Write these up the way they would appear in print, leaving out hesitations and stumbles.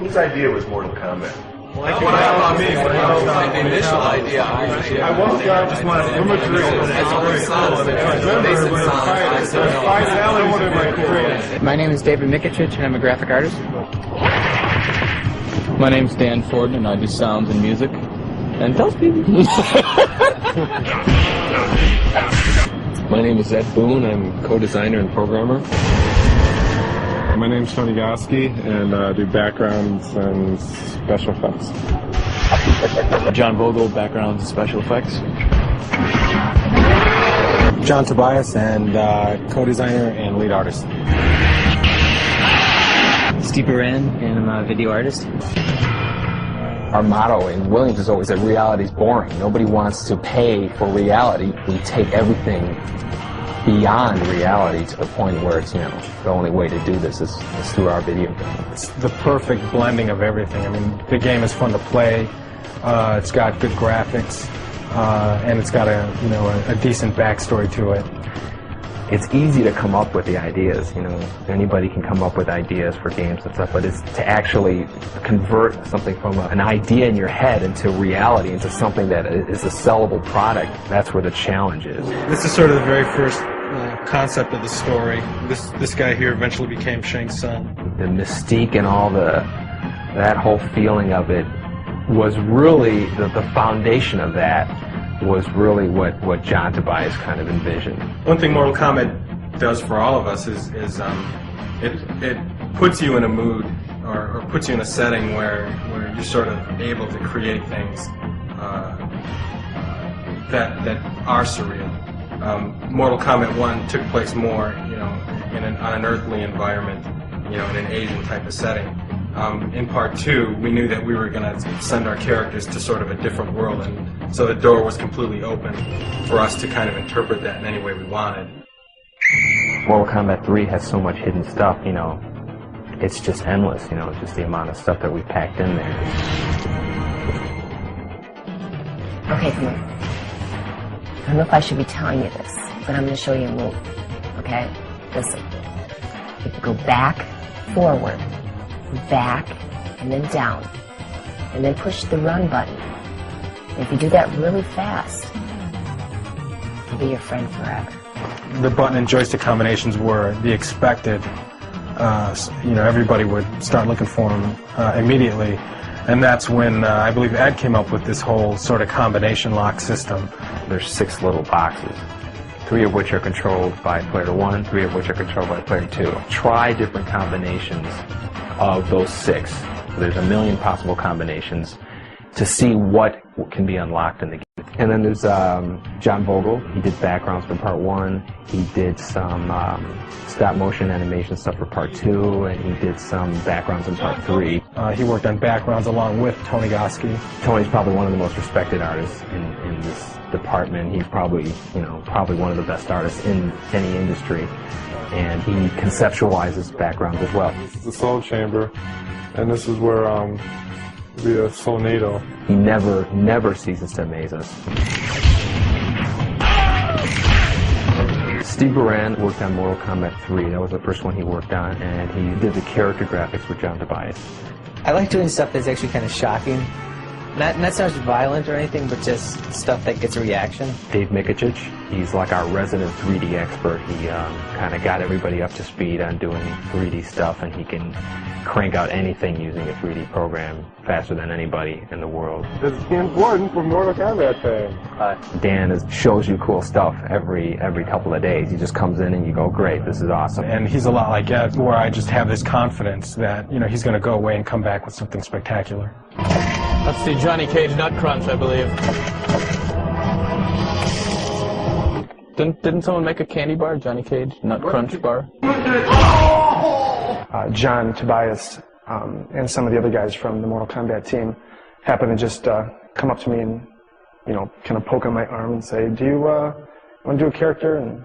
Whose idea was Mortal Kombat? Well, that's what I thought. The initial idea, I woke up, just wanted to My name is David Mikic, and I'm a graphic artist. My name's Dan Forden, and I do sounds and music. And tell people. My name is Ed Boone. I'm co-designer and programmer. My name's Sonya, and I do backgrounds and special effects. John Vogel, backgrounds and special effects. John Tobias, and co-designer and lead artist. Steve Beran, and I'm a video artist. Our motto in Williams is always that reality's boring. Nobody wants to pay for reality. We take everything beyond reality to the point where it's, the only way to do this is through our video game. It's the perfect blending of everything. I mean, the game is fun to play. It's got good graphics, and it's got a decent backstory to it. It's easy to come up with the ideas, anybody can come up with ideas for games and stuff, but it's to actually convert something from an idea in your head into reality, into something that is a sellable product. That's where the challenge is. This is sort of the very first concept of the story. This guy here eventually became Shang's son. The mystique and all that whole feeling of it was really, the foundation of that was really what John Tobias kind of envisioned. One thing Mortal Kombat does for all of us is it puts you in a mood or puts you in a setting where you're sort of able to create things that are surreal. Mortal Kombat 1 took place more, on an earthly environment, in an Asian type of setting. In part 2, we knew that we were going to send our characters to sort of a different world, and so the door was completely open for us to kind of interpret that in any way we wanted. Mortal Kombat 3 has so much hidden stuff, it's just endless, just the amount of stuff that we packed in there. Okay, come on. I don't know if I should be telling you this, but I'm going to show you a move, okay? Listen. If you go back, forward, back, and then down, and then push the run button. And if you do that really fast, I'll be your friend forever. The button and joystick combinations were the expected. Everybody would start looking for them immediately, and that's when I believe Ed came up with this whole sort of combination lock system. There's 6 little boxes, 3 of which are controlled by player 1, 3 of which are controlled by player 2. Try different combinations of those 6. There's a million possible combinations to see what can be unlocked in the game. And then there's John Vogel. He did backgrounds for part 1. He did some stop motion animation stuff for part 2, and he did some backgrounds in part 3. He worked on backgrounds along with Tony Goski. Tony's probably one of the most respected artists in this department. He's probably one of the best artists in any industry. And he conceptualizes backgrounds as well. This is the Soul Chamber, and this is where the Soulnado. He never ceases to amaze us. Steve Beran worked on Mortal Kombat 3. That was the first one he worked on, and he did the character graphics with John Tobias. I like doing stuff that's actually kind of shocking. Not so much violent or anything, but just stuff that gets a reaction. Dave Mikic, he's like our resident 3D expert. He kind of got everybody up to speed on doing 3D stuff, and he can crank out anything using a 3D program faster than anybody in the world. This is important for Mortal Kombat fans. Dan shows you cool stuff every couple of days. He just comes in and you go, great, this is awesome. And he's a lot like Ed, where I just have this confidence that he's going to go away and come back with something spectacular. That's the Johnny Cage Nut Crunch, I believe. Didn't someone make a candy bar, Johnny Cage Nut Crunch bar? John Tobias and some of the other guys from the Mortal Kombat team happened to just come up to me and, kind of poke on my arm and say, do you want to do a character? And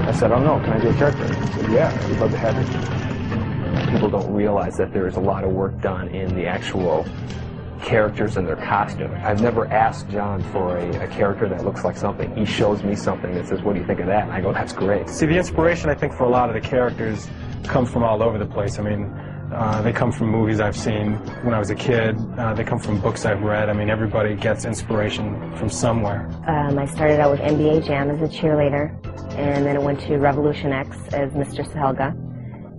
I said, oh no, can I do a character? And he said, yeah, I'd love to have you. People don't realize that there's a lot of work done in the actual characters and their costume. I've never asked John for a character that looks like something. He shows me something that says, what do you think of that? And I go, that's great. See, the inspiration, I think, for a lot of the characters come from all over the place. I mean, They come from movies I've seen when I was a kid. They come from books I've read. I mean, everybody gets inspiration from somewhere. I started out with NBA Jam as a cheerleader, and then I went to Revolution X as Mr. Helga,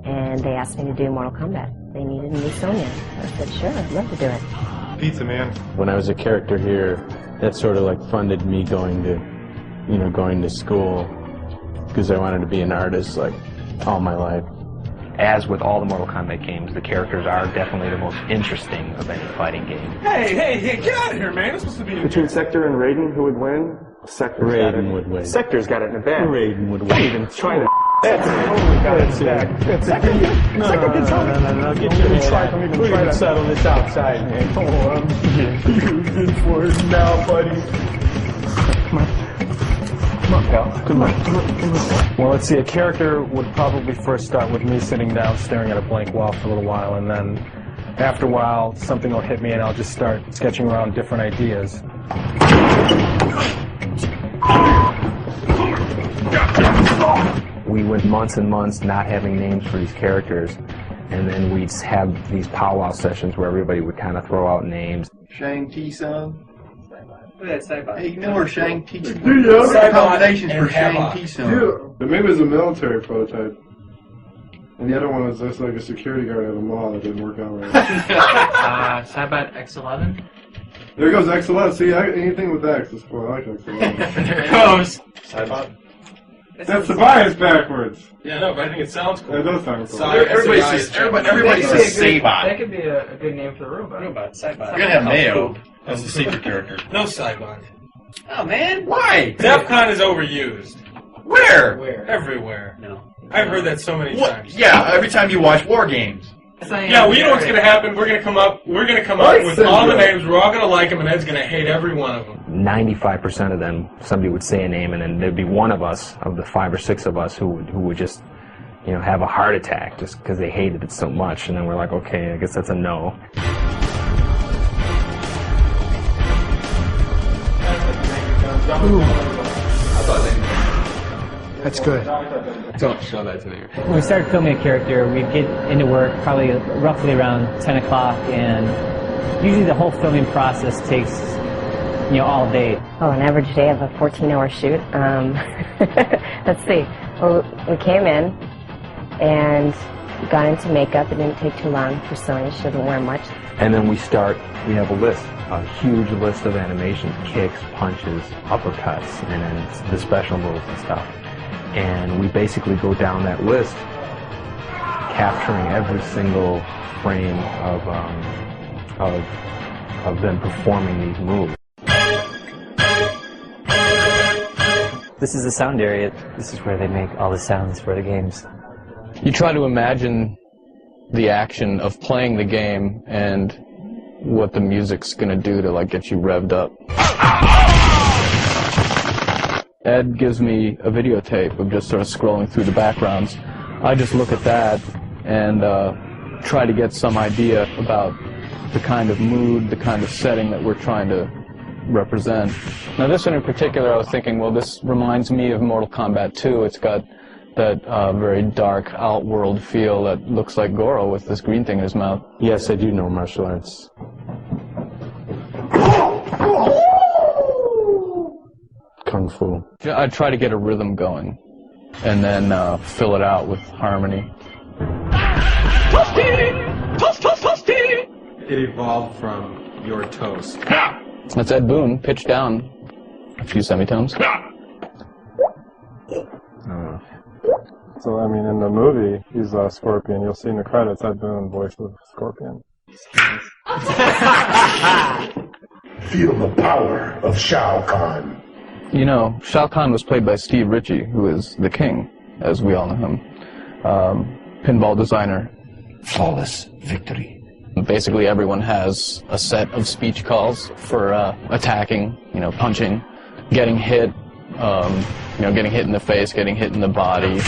and they asked me to do Mortal Kombat. They needed a new Sonya. I said, sure, I'd love to do it. Pizza Man. When I was a character here, that sort of like funded me going to, you know, going to school, because I wanted to be an artist like all my life. As with all the Mortal Kombat games, the characters are definitely the most interesting of any fighting game. Hey, get out of here, man. It's supposed to be... Between Sector and Raiden, who would win? Sector's got it. Raiden would win. Sector's got it in the bag. Raiden would win. Don't even try to... That's totally got it in the bag. Sector can tell me. No, get your head out. We're going to settle this outside, man. Oh, I'm getting for it now, buddy. Come on. Come on, pal. Come on. Well, let's see, a character would probably first start with me sitting down staring at a blank wall for a little while, and then after a while something will hit me and I'll just start sketching around different ideas. We went months and months not having names for these characters, and then we'd have these powwow sessions where everybody would kind of throw out names. Shang Tsung. Look at that Saibot. Ignore Shang Tsung. Yeah. Combinations for Shang Tsung. Yeah. Maybe it was a military prototype. And the other one was just like a security guard at a mall that didn't work out right. Saibot X11? There goes X11. See, anything with X is cool. I like X11. There it goes. Saibot. That's the bias backwards. Yeah, no, but I think it sounds cool. That does sound cool. Everybody says Saibot. That could be a good name for the robot. Saibot. We're gonna have Mayo as the secret character. No Saibot. Oh, man. Why? DEFCON is overused. Where? Everywhere. No. I've heard that so many times. Yeah, every time you watch War Games. Yeah, well, you know what's going to happen? We're going to come up with all the names. We're all going to like them, and Ed's going to hate every one of them. 95% of them, somebody would say a name, and then there'd be one of us, of the 5 or 6 of us, who would just, you know, have a heart attack just because they hated it so much. And then we're like, okay, I guess that's a no. That's good. Don't show that to me. When we started filming a character, we'd get into work probably roughly around 10 o'clock, and usually the whole filming process takes, you know, all day. Oh, an average day of a 14-hour shoot? Let's see. Well, we came in and got into makeup. It didn't take too long for Sonya. She doesn't wear much. And then we have a list, a huge list of animations, kicks, punches, uppercuts, and then the special moves and stuff. And we basically go down that list, capturing every single frame of them performing these moves. This is the sound area. This is where they make all the sounds for the games. You try to imagine the action of playing the game and what the music's gonna do to like get you revved up. Ed gives me a videotape of just sort of scrolling through the backgrounds. I just look at that and try to get some idea about the kind of mood, the kind of setting that we're trying to represent. Now this one in particular, I was thinking, well, this reminds me of Mortal Kombat 2. It's got that very dark outworld feel that looks like Goro with this green thing in his mouth. Yes, I do know martial arts. Kung Fu. I try to get a rhythm going and then fill it out with harmony. It evolved from your toast. That's Ed Boon, pitched down a few semitones. So, I mean, in the movie, he's Scorpion. You'll see in the credits, Ed Boon, voice of Scorpion. Feel the power of Shao Kahn. You know, Shao Kahn was played by Steve Ritchie, who is the king, as we all know him. Pinball designer. Flawless victory. Basically, everyone has a set of speech calls for attacking, you know, punching, getting hit, you know, getting hit in the face, getting hit in the body.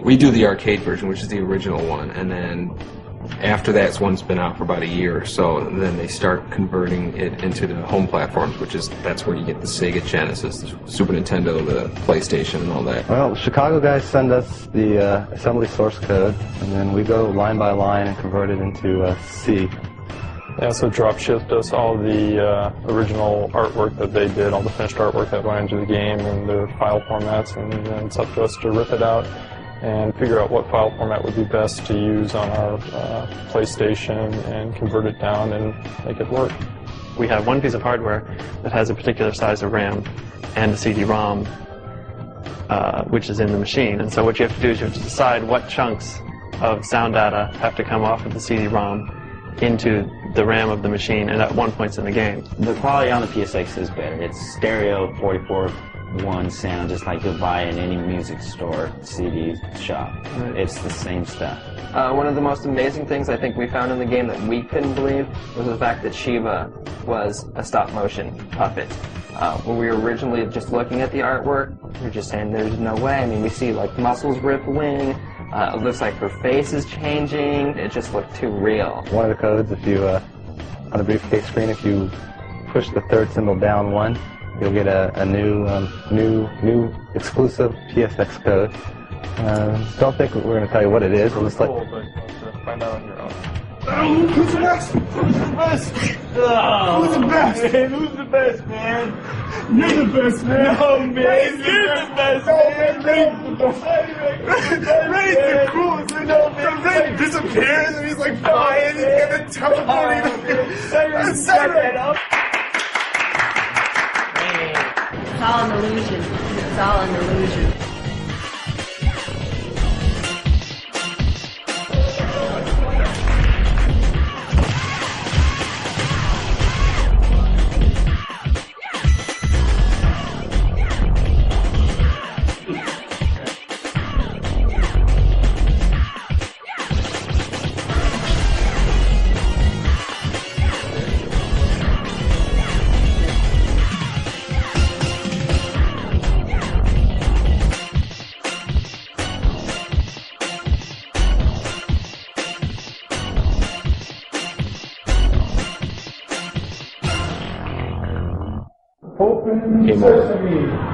We do the arcade version, which is the original one, and then After that's when it's been out for about a year or so, and then they start converting it into the home platforms, that's where you get the Sega Genesis, the Super Nintendo, the PlayStation, and all that. Well, the Chicago guys send us the assembly source code, and then we go line by line and convert it into C. They also drop shipped us all the original artwork that they did, all the finished artwork that went into the game and their file formats, and then it's up to us to rip it out and figure out what file format would be best to use on our PlayStation and convert it down and make it work. We have one piece of hardware that has a particular size of RAM and a CD-ROM, which is in the machine. And so what you have to do is you have to decide what chunks of sound data have to come off of the CD-ROM into the RAM of the machine, and at one point in the game. The quality on the PSX is better. It's stereo 44:1 sound, just like you'll buy in any music store, CD shop. It's the same stuff. One of the most amazing things I think we found in the game that we couldn't believe was the fact that Shiva was a stop-motion puppet. When we were originally just looking at the artwork, we were just saying there's no way. I mean, we see like muscles rip wing. It looks like her face is changing. It just looked too real. One of the codes, if you, on the briefcase screen, if you push the third symbol down one, you'll get a new exclusive PSX code. Don't think we're going to tell you what it is. We'll just But find out on your own. Who's the best? Who's the best? Who's the best? Man, who's the best, man? You're the best, man. No, man. Ray's the best, man. Ray's the best. Ray's the coolest. No, man. Ray disappears and he's like flying. He's gonna teleport. It's all an illusion. It's all an illusion. Open sesame.